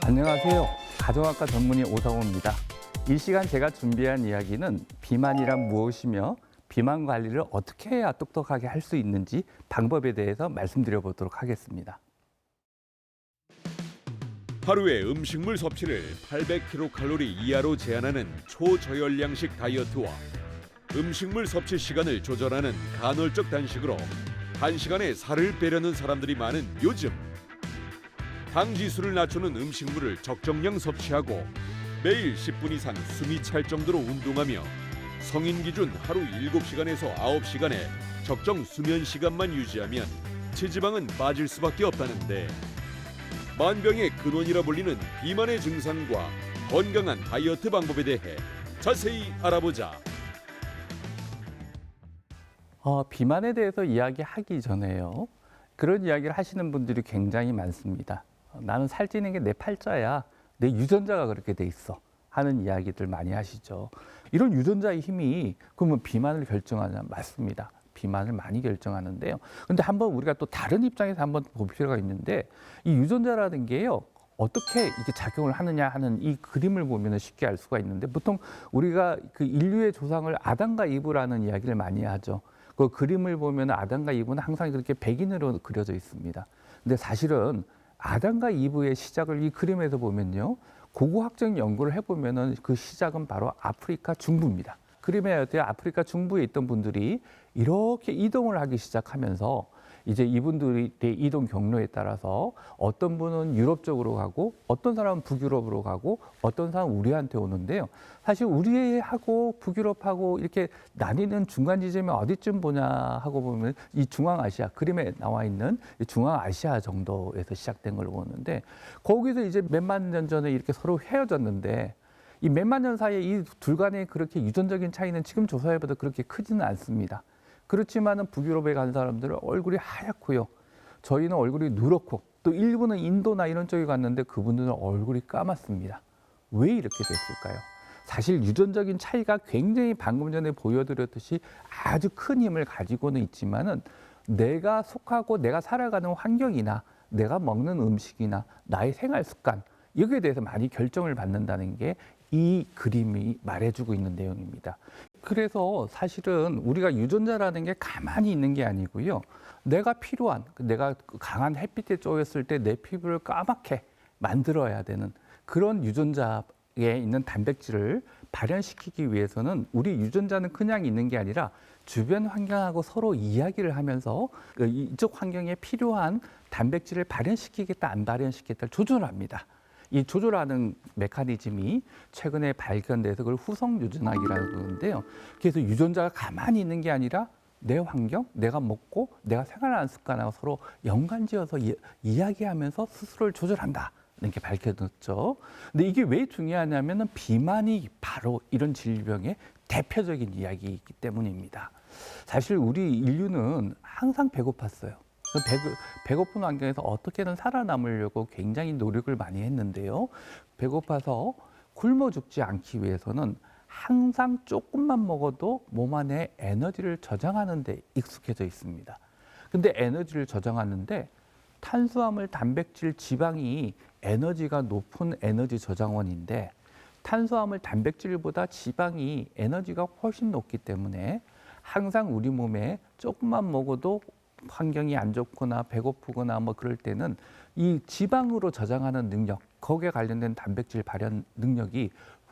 안녕하세요. 가정학과 전문의 오성호입니다. 이 시간 제가 준비한 이야기는 비만이란 무엇이며 비만 관리를 어떻게 해야 똑똑하게 할 수 있는지 방법에 대해서 말씀드려 보도록 하겠습니다. 하루에 음식물 섭취를 800kcal 이하로 제한하는 초저열량식 다이어트와 음식물 섭취 시간을 조절하는 간헐적 단식으로 단시간에 살을 빼려는 사람들이 많은 요즘, 당 지수를 낮추는 음식물을 적정량 섭취하고 매일 10분 이상 숨이 찰 정도로 운동하며 성인 기준 하루 7시간에서 9시간의 적정 수면 시간만 유지하면 체지방은 빠질 수밖에 없다는데, 만병의 근원이라 불리는 비만의 증상과 건강한 다이어트 방법에 대해 자세히 알아보자. 비만에 대해서 이야기하기 전에요. 그런 이야기를 하시는 분들이 굉장히 많습니다. 나는 살찌는 게 내 팔자야. 내 유전자가 그렇게 돼 있어. 하는 이야기들 많이 하시죠. 이런 유전자의 힘이 그러면 비만을 결정하냐? 맞습니다. 비만을 많이 결정하는데요. 근데 한번 우리가 또 다른 입장에서 한번 볼 필요가 있는데, 이 유전자라는 게요, 어떻게 이렇게 작용을 하느냐 하는 이 그림을 보면 쉽게 알 수가 있는데, 보통 우리가 그 인류의 조상을 아담과 이브라는 이야기를 많이 하죠. 그 그림을 보면 아담과 이브는 항상 그렇게 백인으로 그려져 있습니다. 근데 사실은 아담과 이브의 시작을 이 그림에서 보면요, 고고학적 연구를 해보면은 그 시작은 바로 아프리카 중부입니다. 그림에 어때 아프리카 중부에 있던 분들이 이렇게 이동을 하기 시작하면서 이제 이분들의 이동 경로에 따라서 어떤 분은 유럽 쪽으로 가고 어떤 사람은 북유럽으로 가고 어떤 사람은 우리한테 오는데요. 사실 우리하고 북유럽하고 이렇게 나뉘는 중간 지점이 어디쯤 보냐 하고 보면 이 중앙아시아, 그림에 나와 있는 이 중앙아시아 정도에서 시작된 걸로 보는데, 거기서 이제 몇만 년 전에 이렇게 서로 헤어졌는데, 이 몇만 년 사이에 이 둘 간의 그렇게 유전적인 차이는 지금 조사해봐도 그렇게 크지는 않습니다. 그렇지만은 북유럽에 간 사람들은 얼굴이 하얗고요. 저희는 얼굴이 누렇고, 또 일부는 인도나 이런 쪽에 갔는데 그분들은 얼굴이 까맣습니다. 왜 이렇게 됐을까요? 사실 유전적인 차이가 굉장히 방금 전에 보여드렸듯이 아주 큰 힘을 가지고는 있지만은, 내가 속하고 내가 살아가는 환경이나 내가 먹는 음식이나 나의 생활 습관, 여기에 대해서 많이 결정을 받는다는 게 이 그림이 말해주고 있는 내용입니다. 그래서 사실은 우리가 유전자라는 게 가만히 있는 게 아니고요. 내가 필요한, 내가 강한 햇빛에 쪼였을 때 내 피부를 까맣게 만들어야 되는 그런 유전자에 있는 단백질을 발현시키기 위해서는 우리 유전자는 그냥 있는 게 아니라 주변 환경하고 서로 이야기를 하면서 이쪽 환경에 필요한 단백질을 발현시키겠다, 안 발현시키겠다를 조절합니다. 이 조절하는 메커니즘이 최근에 발견돼서 그걸 후성 유전학이라고 그러는데요. 그래서 유전자가 가만히 있는 게 아니라 내 환경, 내가 먹고 내가 생활하는 습관하고 서로 연관지어서 이야기하면서 스스로를 조절한다. 이렇게 밝혀졌죠. 근데 이게 왜 중요하냐면은 비만이 바로 이런 질병의 대표적인 이야기이기 때문입니다. 사실 우리 인류는 항상 배고팠어요. 배고픈 환경에서 어떻게든 살아남으려고 굉장히 노력을 많이 했는데요. 배고파서 굶어 죽지 않기 위해서는 항상 조금만 먹어도 몸 안에 에너지를 저장하는 데 익숙해져 있습니다. 근데 에너지를 저장하는데 탄수화물, 단백질, 지방이 에너지가 높은 에너지 저장원인데, 탄수화물, 단백질보다 지방이 에너지가 훨씬 높기 때문에 항상 우리 몸에 조금만 먹어도 환경이 안 좋거나 배고프거나 뭐 그럴 때는 이 지방으로 저장하는 능력, 거기에 관련된 단백질 발현 능력이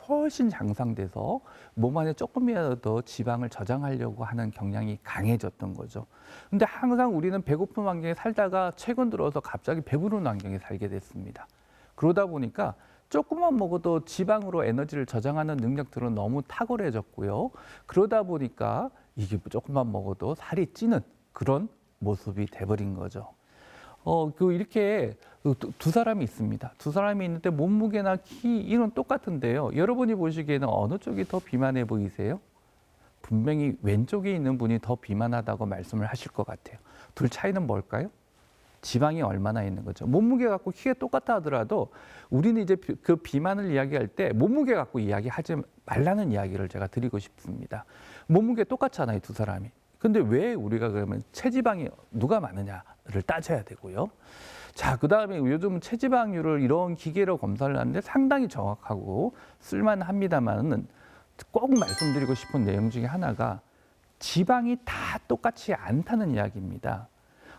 훨씬 향상돼서 몸 안에 조금이라도 더 지방을 저장하려고 하는 경향이 강해졌던 거죠. 근데 항상 우리는 배고픈 환경에 살다가 최근 들어서 갑자기 배부른 환경에 살게 됐습니다. 그러다 보니까 조금만 먹어도 지방으로 에너지를 저장하는 능력들은 너무 탁월해졌고요. 그러다 보니까 이게 조금만 먹어도 살이 찌는 그런 모습이 돼버린 거죠. 이렇게 두 사람이 있습니다. 두 사람이 있는데 몸무게나 키 이런 똑같은데요. 여러분이 보시기에는 어느 쪽이 더 비만해 보이세요? 분명히 왼쪽에 있는 분이 더 비만하다고 말씀을 하실 것 같아요. 둘 차이는 뭘까요? 지방이 얼마나 있는 거죠. 몸무게 갖고 키가 똑같다 하더라도 우리는 이제 그 비만을 이야기할 때 몸무게 갖고 이야기하지 말라는 이야기를 제가 드리고 싶습니다. 몸무게 똑같잖아요, 두 사람이. 근데 왜 우리가 그러면 체지방이 누가 많으냐를 따져야 되고요. 자, 그다음에 요즘 체지방률을 이런 기계로 검사를 하는데 상당히 정확하고 쓸만합니다만은 꼭 말씀드리고 싶은 내용 중에 하나가 지방이 다 똑같이 않다는 이야기입니다.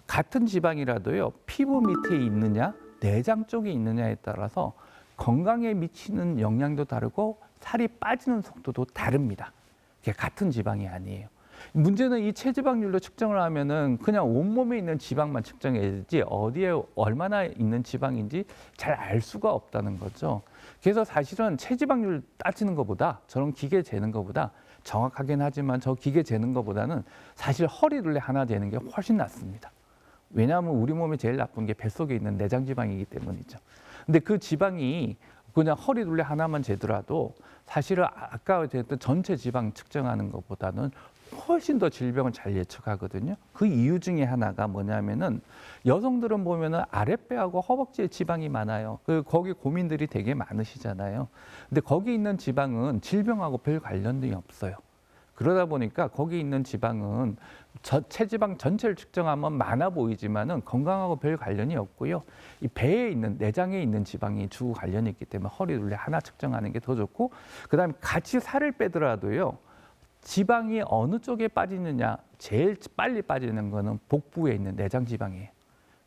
같은 지방이라도요, 피부 밑에 있느냐, 내장 쪽에 있느냐에 따라서 건강에 미치는 영향도 다르고 살이 빠지는 속도도 다릅니다. 그게 같은 지방이 아니에요. 문제는 이 체지방률로 측정을 하면은 그냥 온몸에 있는 지방만 측정해야지 어디에 얼마나 있는 지방인지 잘 알 수가 없다는 거죠. 그래서 사실은 체지방률 따지는 것보다 저런 기계 재는 것보다 정확하긴 하지만 저 기계 재는 것보다는 사실 허리둘레 하나 재는 게 훨씬 낫습니다. 왜냐하면 우리 몸에 제일 나쁜 게 뱃속에 있는 내장 지방이기 때문이죠. 근데 그 지방이 그냥 허리둘레 하나만 재더라도 사실은 아까 했던 전체 지방 측정하는 것보다는 훨씬 더 질병을 잘 예측하거든요. 그 이유 중에 하나가 뭐냐면은 여성들은 보면은 아랫배하고 허벅지에 지방이 많아요. 거기 고민들이 되게 많으시잖아요. 근데 거기 있는 지방은 질병하고 별 관련이 없어요. 그러다 보니까 거기 있는 지방은 체지방 전체를 측정하면 많아 보이지만은 건강하고 별 관련이 없고요. 이 배에 있는 내장에 있는 지방이 주 관련이 있기 때문에 허리둘레 하나 측정하는 게 더 좋고, 그다음에 같이 살을 빼더라도요. 지방이 어느 쪽에 빠지느냐, 제일 빨리 빠지는 거는 복부에 있는 내장 지방이에요.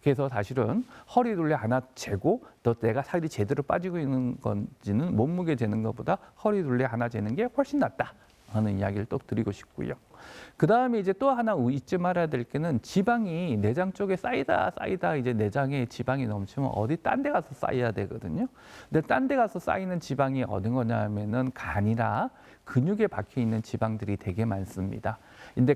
그래서 사실은 허리둘레 하나 재고 또 내가 살이 제대로 빠지고 있는 건지는 몸무게 재는 것보다 허리둘레 하나 재는 게 훨씬 낫다 하는 이야기를 또 드리고 싶고요. 그 다음에 이제 또 하나 잊지 말아야 될 게는 지방이 내장 쪽에 쌓이다 이제 내장에 지방이 넘치면 어디 딴 데 가서 쌓여야 되거든요. 근데 딴 데 가서 쌓이는 지방이 어느 거냐면은 간이나 근육에 박혀 있는 지방들이 되게 많습니다. 근데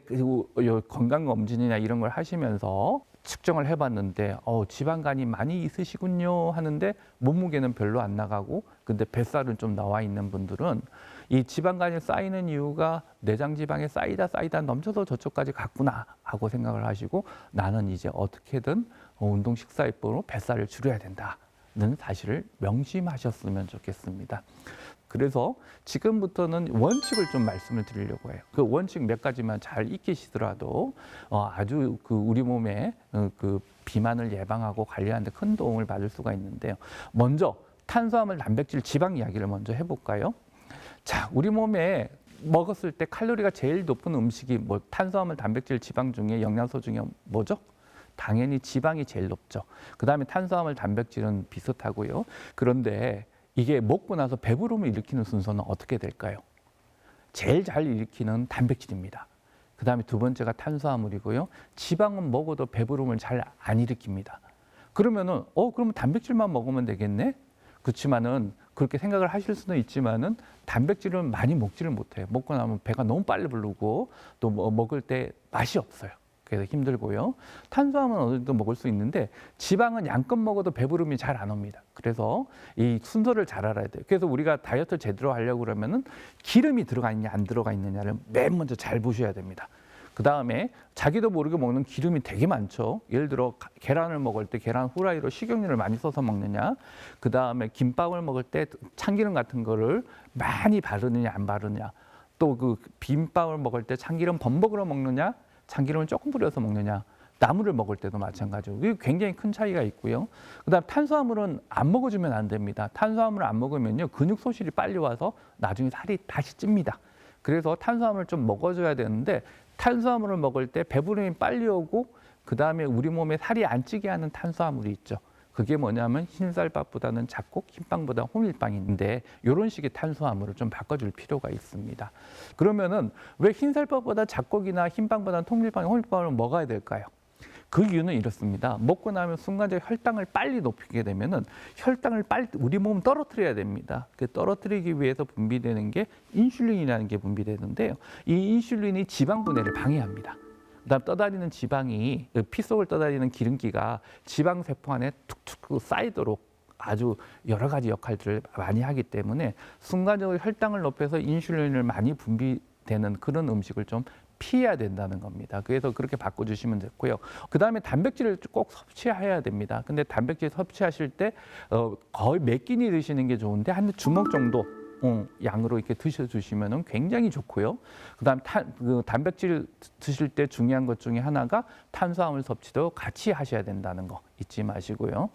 건강검진이나 이런 걸 하시면서 측정을 해봤는데 지방간이 많이 있으시군요 하는데 몸무게는 별로 안 나가고 근데 뱃살은 좀 나와 있는 분들은 이 지방간이 쌓이는 이유가 내장 지방에 쌓이다 넘쳐서 저쪽까지 갔구나 하고 생각을 하시고 나는 이제 어떻게든 운동 식사요법으로 뱃살을 줄여야 된다는 사실을 명심하셨으면 좋겠습니다. 그래서 지금부터는 원칙을 좀 말씀을 드리려고 해요. 그 원칙 몇 가지만 잘 익히시더라도 아주 우리 몸의 그 비만을 예방하고 관리하는 데 큰 도움을 받을 수가 있는데요. 먼저 탄수화물, 단백질, 지방 이야기를 먼저 해볼까요? 자, 우리 몸에 먹었을 때 칼로리가 제일 높은 음식이 뭐 탄수화물, 단백질, 지방 중에 영양소 중에 뭐죠? 당연히 지방이 제일 높죠. 그 다음에 탄수화물, 단백질은 비슷하고요. 그런데 이게 먹고 나서 배부름을 일으키는 순서는 어떻게 될까요? 제일 잘 일으키는 단백질입니다. 그 다음에 두 번째가 탄수화물이고요. 지방은 먹어도 배부름을 잘 안 일으킵니다. 그러면은 그러면 단백질만 먹으면 되겠네? 그렇지만은 그렇게 생각을 하실 수는 있지만은 단백질은 많이 먹지를 못해요. 먹고 나면 배가 너무 빨리 부르고 또 먹을 때 맛이 없어요. 그래서 힘들고요. 탄수화물은 어느 정도 먹을 수 있는데 지방은 양껏 먹어도 배부름이 잘 안 옵니다. 그래서 이 순서를 잘 알아야 돼요. 그래서 우리가 다이어트를 제대로 하려고 그러면은 기름이 들어가 있냐 안 들어가 있느냐를 맨 먼저 잘 보셔야 됩니다. 그 다음에 자기도 모르게 먹는 기름이 되게 많죠. 예를 들어 계란을 먹을 때 계란 후라이로 식용유를 많이 써서 먹느냐, 그 다음에 김밥을 먹을 때 참기름 같은 거를 많이 바르느냐 안 바르느냐, 또 그 비빔밥을 먹을 때 참기름 범벅으로 먹느냐 참기름을 조금 뿌려서 먹느냐, 나물을 먹을 때도 마찬가지고 이게 굉장히 큰 차이가 있고요. 그다음 탄수화물은 안 먹어주면 안 됩니다. 탄수화물을 안 먹으면요 근육 소실이 빨리 와서 나중에 살이 다시 찝니다. 그래서 탄수화물을 좀 먹어줘야 되는데 탄수화물을 먹을 때 배부름이 빨리 오고 그 다음에 우리 몸에 살이 안 찌게 하는 탄수화물이 있죠. 그게 뭐냐면 흰쌀밥보다는 잡곡, 흰빵보다 호밀빵인데 이런 식의 탄수화물을 좀 바꿔줄 필요가 있습니다. 그러면은 왜 흰쌀밥보다 잡곡이나 흰빵보다 호밀빵, 호밀빵을 먹어야 될까요? 그 이유는 이렇습니다. 먹고 나면 순간적으로 혈당을 빨리 높이게 되면은 혈당을 빨리 우리 몸은 떨어뜨려야 됩니다. 그 떨어뜨리기 위해서 분비되는 게 인슐린이라는 게 분비되는데요. 이 인슐린이 지방 분해를 방해합니다. 그다음 떠다니는 지방이 피 속을 떠다니는 기름기가 지방 세포 안에 툭툭 쌓이도록 아주 여러 가지 역할들을 많이 하기 때문에 순간적으로 혈당을 높여서 인슐린을 많이 분비되는 그런 음식을 좀 피해야 된다는 겁니다. 그래서 그렇게 바꿔주시면 됐고요. 그 다음에 단백질을 꼭 섭취해야 됩니다. 근데 단백질 섭취하실 때 거의 몇 끼니 드시는 게 좋은데 한 주먹 정도 양으로 이렇게 드셔주시면 굉장히 좋고요. 그다음 단백질 드실 때 중요한 것 중에 하나가 탄수화물 섭취도 같이 하셔야 된다는 거 잊지 마시고요.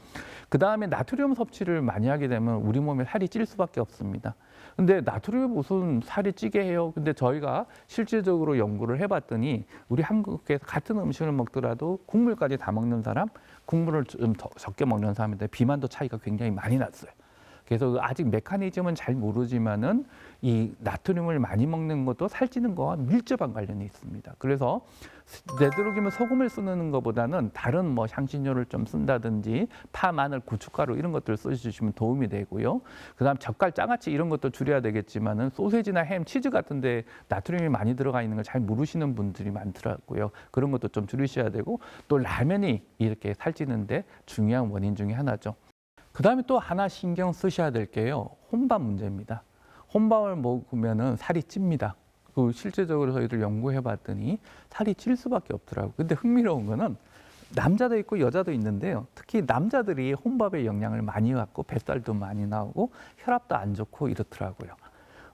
그다음에 나트륨 섭취를 많이 하게 되면 우리 몸에 살이 찔 수밖에 없습니다. 근데 나트륨이 무슨 살이 찌게 해요? 근데 저희가 실질적으로 연구를 해봤더니 우리 한국에서 같은 음식을 먹더라도 국물까지 다 먹는 사람, 국물을 좀 더 적게 먹는 사람인데 비만도 차이가 굉장히 많이 났어요. 그래서 아직 메커니즘은 잘 모르지만은 이 나트륨을 많이 먹는 것도 살찌는 거와 밀접한 관련이 있습니다. 그래서 되도록이면 소금을 쓰는 것보다는 다른 뭐 향신료를 좀 쓴다든지 파, 마늘, 고춧가루 이런 것들을 써주시면 도움이 되고요. 그다음 젓갈, 장아찌 이런 것도 줄여야 되겠지만은 소세지나 햄, 치즈 같은데 나트륨이 많이 들어가 있는 걸 잘 모르시는 분들이 많더라고요. 그런 것도 좀 줄이셔야 되고 또 라면이 이렇게 살찌는데 중요한 원인 중에 하나죠. 그다음에 또 하나 신경 쓰셔야 될 게요. 혼밥 문제입니다. 혼밥을 먹으면은 살이 찝니다. 그 실제적으로 저희들 연구해 봤더니 살이 찔 수밖에 없더라고요. 근데 흥미로운 거는 남자도 있고 여자도 있는데요. 특히 남자들이 혼밥에 영향을 많이 받고 뱃살도 많이 나오고 혈압도 안 좋고 이렇더라고요.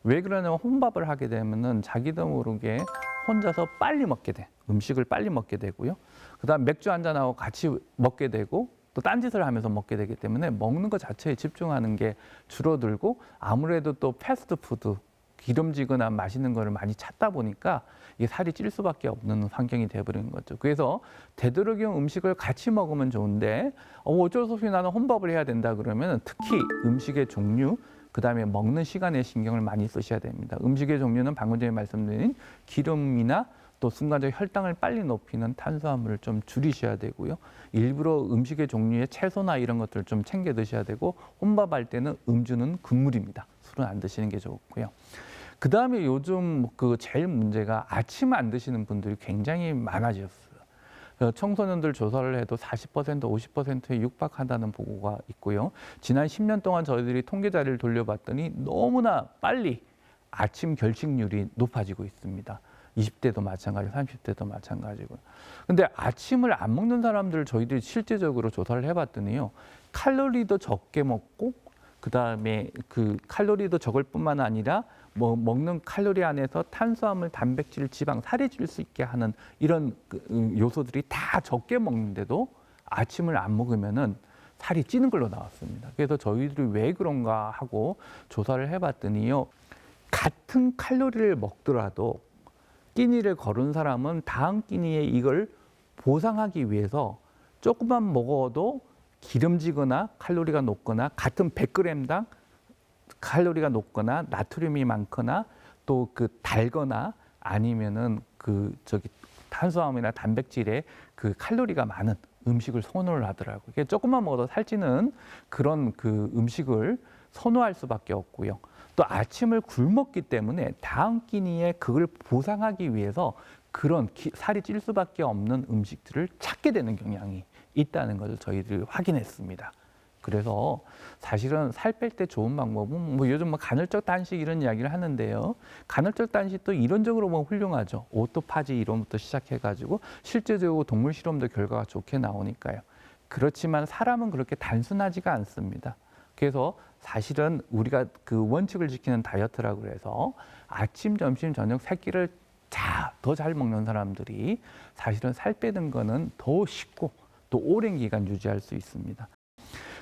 왜 그러냐면 혼밥을 하게 되면은 자기도 모르게 혼자서 빨리 먹게 돼. 음식을 빨리 먹게 되고요. 그다음 맥주 한 잔하고 같이 먹게 되고 또 딴짓을 하면서 먹게 되기 때문에 먹는 것 자체에 집중하는 게 줄어들고 아무래도 또 패스트푸드 기름지거나 맛있는 거를 많이 찾다 보니까 이게 살이 찔 수밖에 없는 환경이 돼버리는 거죠. 그래서 되도록이면 음식을 같이 먹으면 좋은데 어쩔 수 없이 나는 혼밥을 해야 된다 그러면 특히 음식의 종류 그다음에 먹는 시간에 신경을 많이 쓰셔야 됩니다. 음식의 종류는 방금 전에 말씀드린 기름이나 또 순간적으로 혈당을 빨리 높이는 탄수화물을 좀 줄이셔야 되고요. 일부러 음식의 종류에 채소나 이런 것들을 좀 챙겨 드셔야 되고 혼밥할 때는 음주는 금물입니다. 술은 안 드시는 게 좋고요. 그다음에 요즘 그 제일 문제가 아침 안 드시는 분들이 굉장히 많아졌어요. 청소년들 조사를 해도 40%, 50%에 육박한다는 보고가 있고요. 지난 10년 동안 저희들이 통계 자료를 돌려봤더니 너무나 빨리 아침 결식률이 높아지고 있습니다. 20대도 마찬가지고 30대도 마찬가지고. 근데 아침을 안 먹는 사람들을 저희들이 실제적으로 조사를 해봤더니요. 칼로리도 적게 먹고 그다음에 그 칼로리도 적을 뿐만 아니라 뭐 먹는 칼로리 안에서 탄수화물, 단백질, 지방, 살이 찔 수 있게 하는 이런 요소들이 다 적게 먹는데도 아침을 안 먹으면은 살이 찌는 걸로 나왔습니다. 그래서 저희들이 왜 그런가 하고 조사를 해봤더니요. 같은 칼로리를 먹더라도 끼니를 거른 사람은 다음 끼니에 이걸 보상하기 위해서 조금만 먹어도 기름지거나 칼로리가 높거나 같은 100g당 칼로리가 높거나 나트륨이 많거나 또 그 달거나 아니면은 탄수화물이나 단백질에 그 칼로리가 많은 음식을 선호를 하더라고요. 그러니까 조금만 먹어도 살찌는 그런 그 음식을 선호할 수밖에 없고요. 또 아침을 굶었기 때문에 다음 끼니에 그걸 보상하기 위해서 그런 살이 찔 수밖에 없는 음식들을 찾게 되는 경향이 있다는 것을 저희들이 확인했습니다. 그래서 사실은 살 뺄 때 좋은 방법은 뭐 요즘 뭐 간헐적 단식 이런 이야기를 하는데요. 간헐적 단식도 이론적으로 뭐 훌륭하죠. 오토파지 이론부터 시작해가지고 실제적으로 동물 실험도 결과가 좋게 나오니까요. 그렇지만 사람은 그렇게 단순하지가 않습니다. 그래서 사실은 우리가 그 원칙을 지키는 다이어트라고 그래서 아침, 점심, 저녁 세 끼를 더 잘 먹는 사람들이 사실은 살 빼는 거는 더 쉽고 또 오랜 기간 유지할 수 있습니다.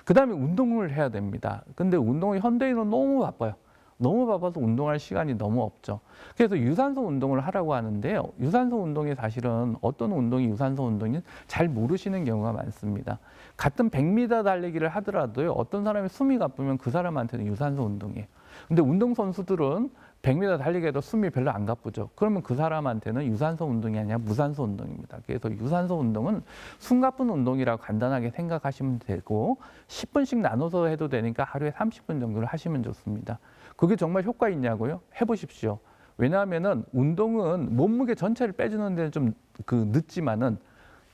그 다음에 운동을 해야 됩니다. 근데 운동이 현대인은 너무 바빠요. 너무 바빠서 운동할 시간이 너무 없죠. 그래서 유산소 운동을 하라고 하는데요. 유산소 운동이 사실은 어떤 운동이 유산소 운동인지 잘 모르시는 경우가 많습니다. 같은 100m 달리기를 하더라도요. 어떤 사람이 숨이 가쁘면 그 사람한테는 유산소 운동이에요. 근데 운동선수들은 100m 달리기에도 숨이 별로 안 가쁘죠. 그러면 그 사람한테는 유산소 운동이 아니라 무산소 운동입니다. 그래서 유산소 운동은 숨 가쁜 운동이라고 간단하게 생각하시면 되고 10분씩 나눠서 해도 되니까 하루에 30분 정도를 하시면 좋습니다. 그게 정말 효과 있냐고요? 해보십시오. 왜냐하면은 운동은 몸무게 전체를 빼주는 데는 좀 늦지만은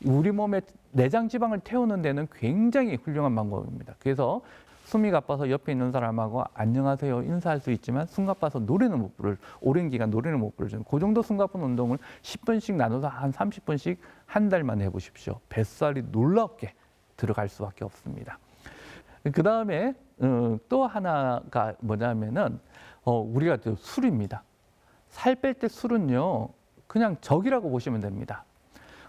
우리 몸에 내장 지방을 태우는 데는 굉장히 훌륭한 방법입니다. 그래서 숨이 가빠서 옆에 있는 사람하고 안녕하세요 인사할 수 있지만 숨 가빠서 노래는 못 부를 오랜 기간 노래는 못 부르죠. 그 정도 숨 가쁜 운동을 10분씩 나눠서 한 30분씩 한 달만 해보십시오. 뱃살이 놀랍게 들어갈 수밖에 없습니다. 그 다음에 또 하나가 뭐냐면은 우리가 또 술입니다. 살 뺄 때 술은요, 그냥 적이라고 보시면 됩니다.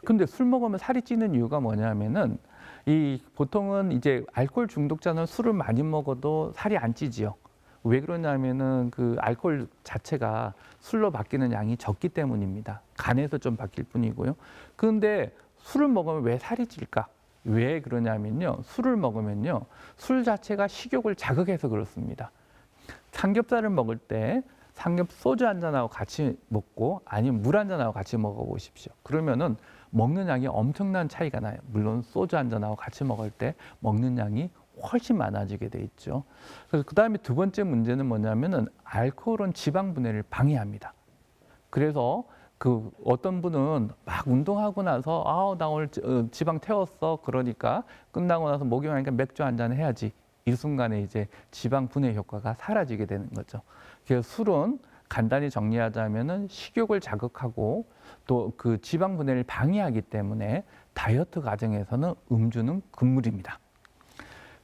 근데 술 먹으면 살이 찌는 이유가 뭐냐면은 이 보통은 이제 알코올 중독자는 술을 많이 먹어도 살이 안 찌지요. 왜 그러냐면은 그 알코올 자체가 술로 바뀌는 양이 적기 때문입니다. 간에서 좀 바뀔 뿐이고요. 그런데 술을 먹으면 왜 살이 찔까? 왜 그러냐면요. 술을 먹으면요. 술 자체가 식욕을 자극해서 그렇습니다. 삼겹살을 먹을 때 소주 한 잔하고 같이 먹고 아니면 물 한 잔하고 같이 먹어보십시오. 그러면은 먹는 양이 엄청난 차이가 나요. 물론 소주 한 잔하고 같이 먹을 때 먹는 양이 훨씬 많아지게 돼 있죠. 그래서 그다음에 두 번째 문제는 뭐냐면은 알코올은 지방 분해를 방해합니다. 그래서 그 어떤 분은 막 운동하고 나서 나 오늘 지방 태웠어. 그러니까 끝나고 나서 목욕하니까 맥주 한 잔 해야지. 이 순간에 이제 지방 분해 효과가 사라지게 되는 거죠. 그래서 술은 간단히 정리하자면은 식욕을 자극하고 또 그 지방 분해를 방해하기 때문에 다이어트 과정에서는 음주는 금물입니다.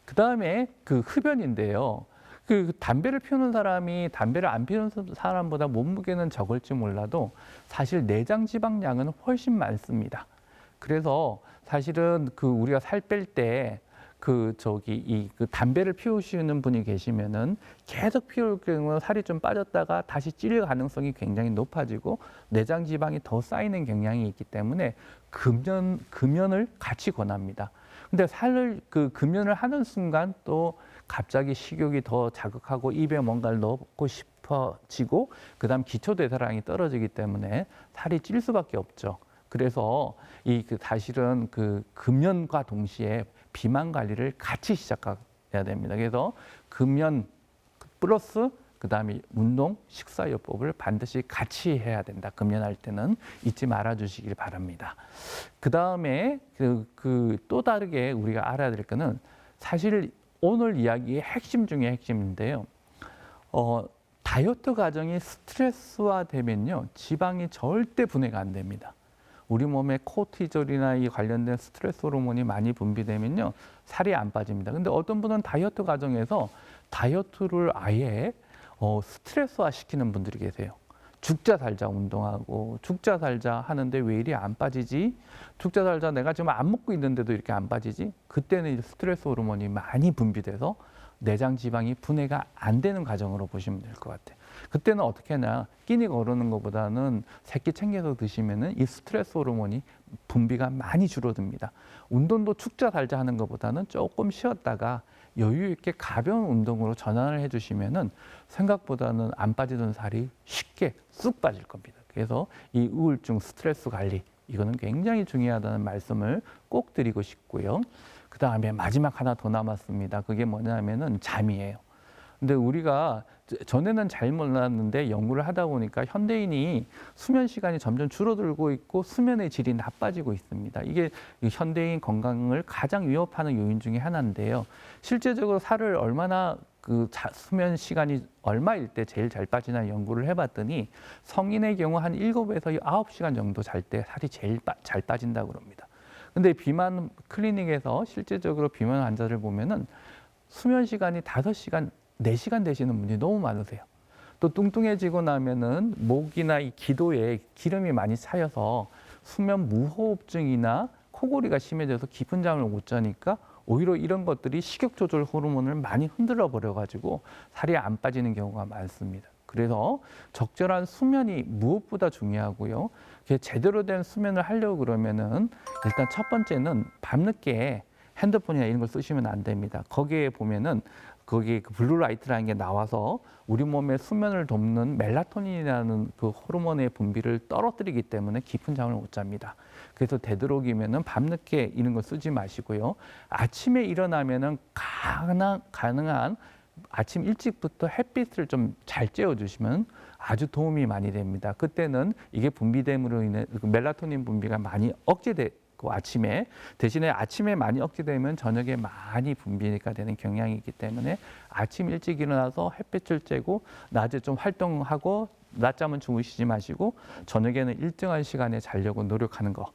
그 다음에 그 흡연인데요. 그 담배를 피우는 사람이 담배를 안 피우는 사람보다 몸무게는 적을지 몰라도 사실 내장 지방량은 훨씬 많습니다. 그래서 사실은 그 우리가 살 뺄 때 그 담배를 피우시는 분이 계시면은 계속 피울 경우 살이 좀 빠졌다가 다시 찔릴 가능성이 굉장히 높아지고 내장 지방이 더 쌓이는 경향이 있기 때문에 금연을 같이 권합니다. 근데 금연을 하는 순간 또 갑자기 식욕이 더 자극하고 입에 뭔가를 넣고 싶어지고 그다음 기초 대사량이 떨어지기 때문에 살이 찔 수밖에 없죠. 그래서 사실은 그 금연과 동시에 비만 관리를 같이 시작해야 됩니다. 그래서 금연 플러스 그다음에 운동, 식사요법을 반드시 같이 해야 된다. 금연할 때는 잊지 말아 주시길 바랍니다. 그다음에 또 다르게 우리가 알아야 될 거는 사실 오늘 이야기의 핵심 중에 핵심인데요. 다이어트 과정이 스트레스화 되면요. 지방이 절대 분해가 안 됩니다. 우리 몸에 코티졸이나 이 관련된 스트레스 호르몬이 많이 분비되면요. 살이 안 빠집니다. 근데 어떤 분은 다이어트 과정에서 다이어트를 아예 스트레스화 시키는 분들이 계세요. 죽자 살자 운동하고 죽자 살자 하는데 왜 이리 안 빠지지? 죽자 살자 내가 지금 안 먹고 있는데도 이렇게 안 빠지지? 그때는 이제 스트레스 호르몬이 많이 분비돼서 내장 지방이 분해가 안 되는 과정으로 보시면 될 것 같아요. 그때는 어떻게 하냐? 끼니 거르는 것보다는 새끼 챙겨서 드시면은 이 스트레스 호르몬이 분비가 많이 줄어듭니다. 운동도 죽자 살자 하는 것보다는 조금 쉬었다가 여유 있게 가벼운 운동으로 전환을 해주시면은 생각보다는 안 빠지던 살이 쉽게 쑥 빠질 겁니다. 그래서 이 우울증 스트레스 관리 이거는 굉장히 중요하다는 말씀을 꼭 드리고 싶고요. 그 다음에 마지막 하나 더 남았습니다. 그게 뭐냐면은 잠이에요. 근데 우리가 전에는 잘 몰랐는데 연구를 하다 보니까 현대인이 수면 시간이 점점 줄어들고 있고 수면의 질이 나빠지고 있습니다. 이게 현대인 건강을 가장 위협하는 요인 중에 하나인데요. 실제적으로 살을 얼마나 수면 시간이 얼마일 때 제일 잘 빠지나 연구를 해봤더니 성인의 경우 한 7에서 9시간 정도 잘 때 살이 제일 잘 빠진다고 그럽니다. 근데 비만 클리닉에서 실제적으로 비만 환자를 보면은 수면 시간이 5시간, 4시간 되시는 분이 너무 많으세요. 또 뚱뚱해지고 나면은 목이나 이 기도에 기름이 많이 차여서 수면 무호흡증이나 코골이가 심해져서 깊은 잠을 못 자니까 오히려 이런 것들이 식욕 조절 호르몬을 많이 흔들어 버려 가지고 살이 안 빠지는 경우가 많습니다. 그래서 적절한 수면이 무엇보다 중요하고요. 제대로 된 수면을 하려고 그러면은 일단 첫 번째는 밤늦게 핸드폰이나 이런 걸 쓰시면 안 됩니다. 거기에 보면은 거기에 그 블루라이트라는 게 나와서 우리 몸의 수면을 돕는 멜라토닌이라는 그 호르몬의 분비를 떨어뜨리기 때문에 깊은 잠을 못 잡니다. 그래서 되도록이면은 밤늦게 이런 거 쓰지 마시고요. 아침에 일어나면은 가능한 아침 일찍부터 햇빛을 좀 잘 쬐어주시면 아주 도움이 많이 됩니다. 그때는 이게 분비됨으로 인해 멜라토닌 분비가 많이 억제되고 대신에 아침에 많이 억제되면 저녁에 많이 분비가 되는 경향이 있기 때문에 아침 일찍 일어나서 햇빛을 쬐고 낮에 좀 활동하고 낮잠은 주무시지 마시고 저녁에는 일정한 시간에 자려고 노력하는 거.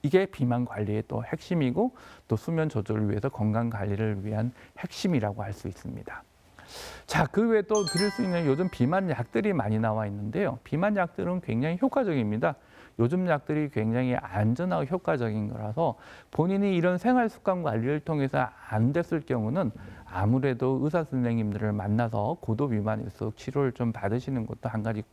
이게 비만 관리의 또 핵심이고 또 수면 조절을 위해서 건강 관리를 위한 핵심이라고 할 수 있습니다. 자, 그 외에 또 드릴 수 있는 요즘 비만 약들이 많이 나와 있는데요. 비만 약들은 굉장히 효과적입니다. 요즘 약들이 굉장히 안전하고 효과적인 거라서 본인이 이런 생활 습관 관리를 통해서 안 됐을 경우는 아무래도 의사 선생님들을 만나서 고도 비만일수록 치료를 좀 받으시는 것도 한 가지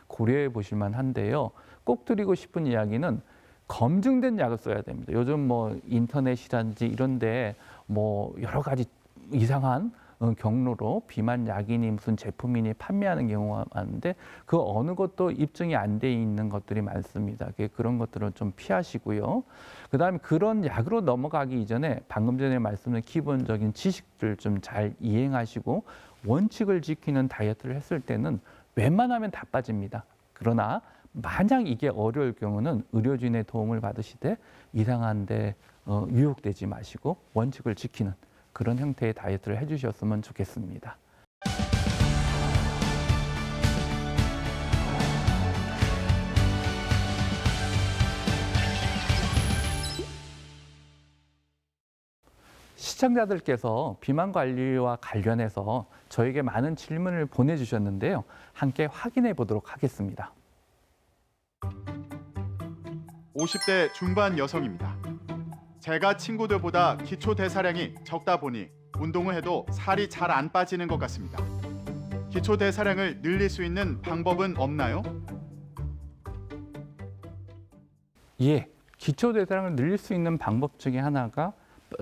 고려해 보실 만한데요. 꼭 드리고 싶은 이야기는 검증된 약을 써야 됩니다. 요즘 뭐 인터넷이라든지 이런데 뭐 여러 가지 이상한 경로로 비만 약이니 무슨 제품이니 판매하는 경우가 많은데 그 어느 것도 입증이 안 돼 있는 것들이 많습니다. 그런 것들은 좀 피하시고요. 그다음에 그런 약으로 넘어가기 이전에 방금 전에 말씀드린 기본적인 지식들 좀 잘 이행하시고 원칙을 지키는 다이어트를 했을 때는 웬만하면 다 빠집니다. 그러나 만약 이게 어려울 경우는 의료진의 도움을 받으시되 이상한데 유혹되지 마시고 원칙을 지키는 그런 형태의 다이어트를 해주셨으면 좋겠습니다. 시청자들께서 비만 관리와 관련해서 저에게 많은 질문을 보내주셨는데요. 함께 확인해 보도록 하겠습니다. 50대 중반 여성입니다. 제가 친구들보다 기초 대사량이 적다 보니 운동을 해도 살이 잘 안 빠지는 것 같습니다. 기초 대사량을 늘릴 수 있는 방법은 없나요? 예, 기초 대사량을 늘릴 수 있는 방법 중에 하나가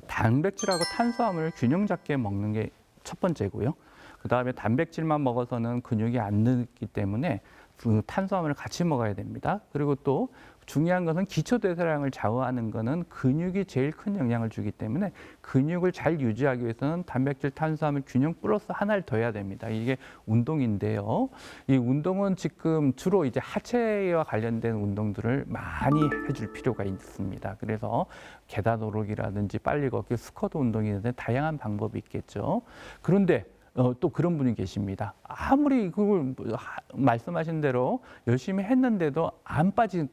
단백질하고 탄수화물을 균형 잡게 먹는 게 첫 번째고요. 그다음에 단백질만 먹어서는 근육이 안 늘기 때문에 그 탄수화물을 같이 먹어야 됩니다. 그리고 또 중요한 것은 기초 대사량을 좌우하는 것은 근육이 제일 큰 영향을 주기 때문에 근육을 잘 유지하기 위해서는 단백질, 탄수화물 균형 플러스 하나를 더 해야 됩니다. 이게 운동인데요. 이 운동은 지금 주로 이제 하체와 관련된 운동들을 많이 해줄 필요가 있습니다. 그래서 계단 오르기라든지 빨리 걷기, 스쿼트 운동이라든지 다양한 방법이 있겠죠. 그런데 또 그런 분이 계십니다. 아무리 그걸 말씀하신 대로 열심히 했는데도 안 빠지는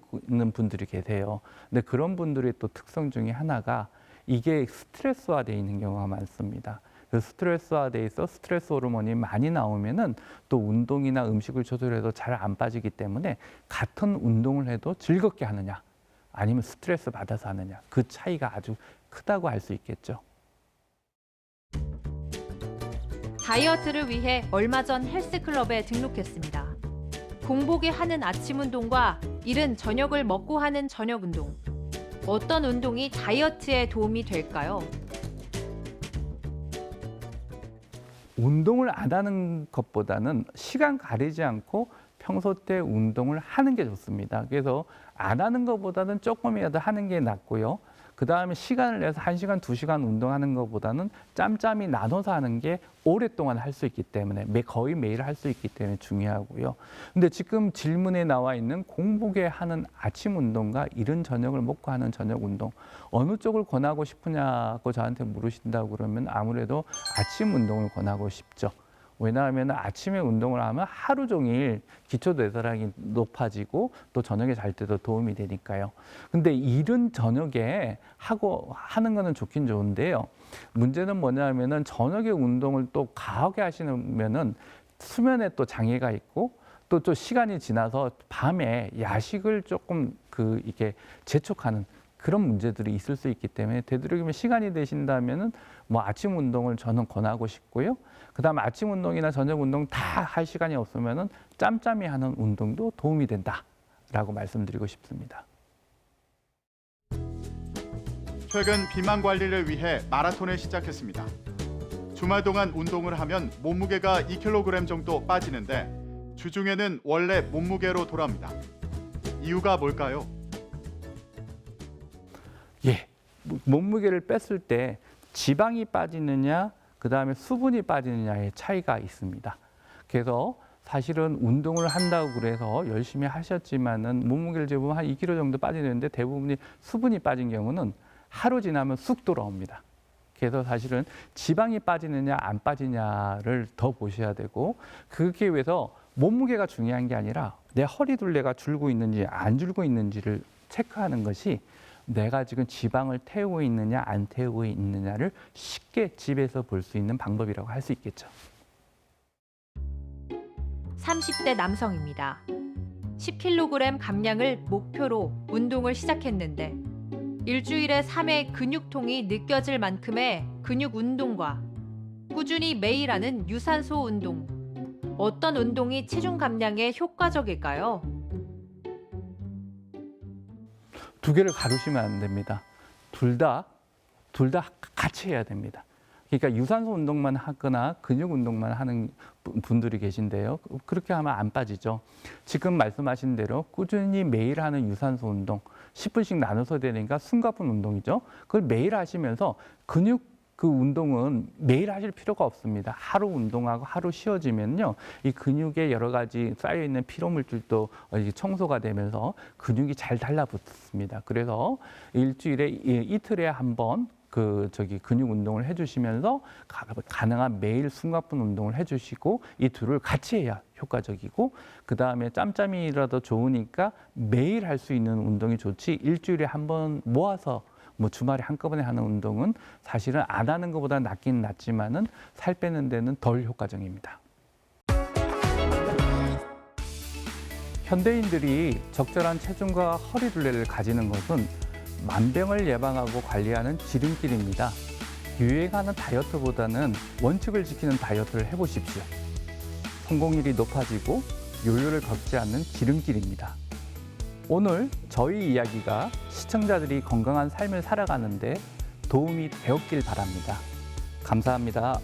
분들이 계세요. 근데 그런 분들의 또 특성 중에 하나가 이게 스트레스화되어 있는 경우가 많습니다. 그 스트레스화돼 있어 스트레스 호르몬이 많이 나오면은 또 운동이나 음식을 조절해도 잘 안 빠지기 때문에 같은 운동을 해도 즐겁게 하느냐 아니면 스트레스 받아서 하느냐 그 차이가 아주 크다고 할 수 있겠죠. 다이어트를 위해 얼마 전 헬스클럽에 등록했습니다. 공복에 하는 아침 운동과 이른 저녁을 먹고 하는 저녁 운동. 어떤 운동이 다이어트에 도움이 될까요? 운동을 안 하는 것보다는 시간 가리지 않고 평소 때 운동을 하는 게 좋습니다. 그래서 안 하는 것보다는 조금이라도 하는 게 낫고요. 그 다음에 시간을 내서 1시간, 2시간 운동하는 것보다는 짬짬이 나눠서 하는 게 오랫동안 할 수 있기 때문에 거의 매일 할 수 있기 때문에 중요하고요. 근데 지금 질문에 나와 있는 공복에 하는 아침 운동과 이른 저녁을 먹고 하는 저녁 운동 어느 쪽을 권하고 싶으냐고 저한테 물으신다고 그러면 아무래도 아침 운동을 권하고 싶죠. 왜냐하면 아침에 운동을 하면 하루 종일 기초 대사량이 높아지고 또 저녁에 잘 때도 도움이 되니까요. 근데 이른 저녁에 하는 거는 좋긴 좋은데요. 문제는 뭐냐면은 저녁에 운동을 또 과하게 하시면은 수면에 또 장애가 있고 또 시간이 지나서 밤에 야식을 조금 이게 재촉하는 그런 문제들이 있을 수 있기 때문에 되도록이면 시간이 되신다면은 뭐 아침 운동을 저는 권하고 싶고요. 그다음 아침 운동이나 저녁 운동 다 할 시간이 없으면은 짬짬이 하는 운동도 도움이 된다라고 말씀드리고 싶습니다. 최근 비만 관리를 위해 마라톤을 시작했습니다. 주말 동안 운동을 하면 몸무게가 2kg 정도 빠지는데 주중에는 원래 몸무게로 돌아옵니다. 이유가 뭘까요? 예, 몸무게를 뺐을 때 지방이 빠지느냐, 그 다음에 수분이 빠지느냐의 차이가 있습니다. 그래서 사실은 운동을 한다고 그래서 열심히 하셨지만은 몸무게를 재보면 한 2kg 정도 빠지는데 대부분이 수분이 빠진 경우는 하루 지나면 쑥 돌아옵니다. 그래서 사실은 지방이 빠지느냐 안 빠지냐를 더 보셔야 되고 그렇기 위해서 몸무게가 중요한 게 아니라 내 허리 둘레가 줄고 있는지 안 줄고 있는지를 체크하는 것이 내가 지금 지방을 태우고 있느냐 안 태우고 있느냐를 쉽게 집에서 볼 수 있는 방법이라고 할 수 있겠죠. 30대 남성입니다. 10kg 감량을 목표로 운동을 시작했는데 일주일에 3회 근육통이 느껴질 만큼의 근육 운동과 꾸준히 매일 하는 유산소 운동. 어떤 운동이 체중 감량에 효과적일까요? 두 개를 가르시면 안 됩니다. 둘 다 같이 해야 됩니다. 그러니까 유산소 운동만 하거나 근육 운동만 하는 분들이 계신데요. 그렇게 하면 안 빠지죠. 지금 말씀하신 대로 꾸준히 매일 하는 유산소 운동, 10분씩 나눠서 되니까 숨가쁜 운동이죠. 그걸 매일 하시면서 근육 그 운동은 매일 하실 필요가 없습니다. 하루 운동하고 하루 쉬어지면요, 이 근육에 여러 가지 쌓여 있는 피로 물질도 청소가 되면서 근육이 잘 달라붙습니다. 그래서 일주일에 이틀에 한 번 근육 운동을 해주시면서 가능한 매일 숨가쁜 운동을 해주시고 이 둘을 같이 해야 효과적이고, 그 다음에 짬짬이라도 좋으니까 매일 할 수 있는 운동이 좋지, 일주일에 한 번 모아서 주말에 한꺼번에 하는 운동은 사실은 안 하는 것보다 낫긴 낫지만은 살 빼는 데는 덜 효과적입니다. 현대인들이 적절한 체중과 허리 둘레를 가지는 것은 만병을 예방하고 관리하는 지름길입니다. 유행하는 다이어트보다는 원칙을 지키는 다이어트를 해보십시오. 성공률이 높아지고 요요를 걷지 않는 지름길입니다. 오늘 저희 이야기가 시청자들이 건강한 삶을 살아가는데 도움이 되었길 바랍니다. 감사합니다.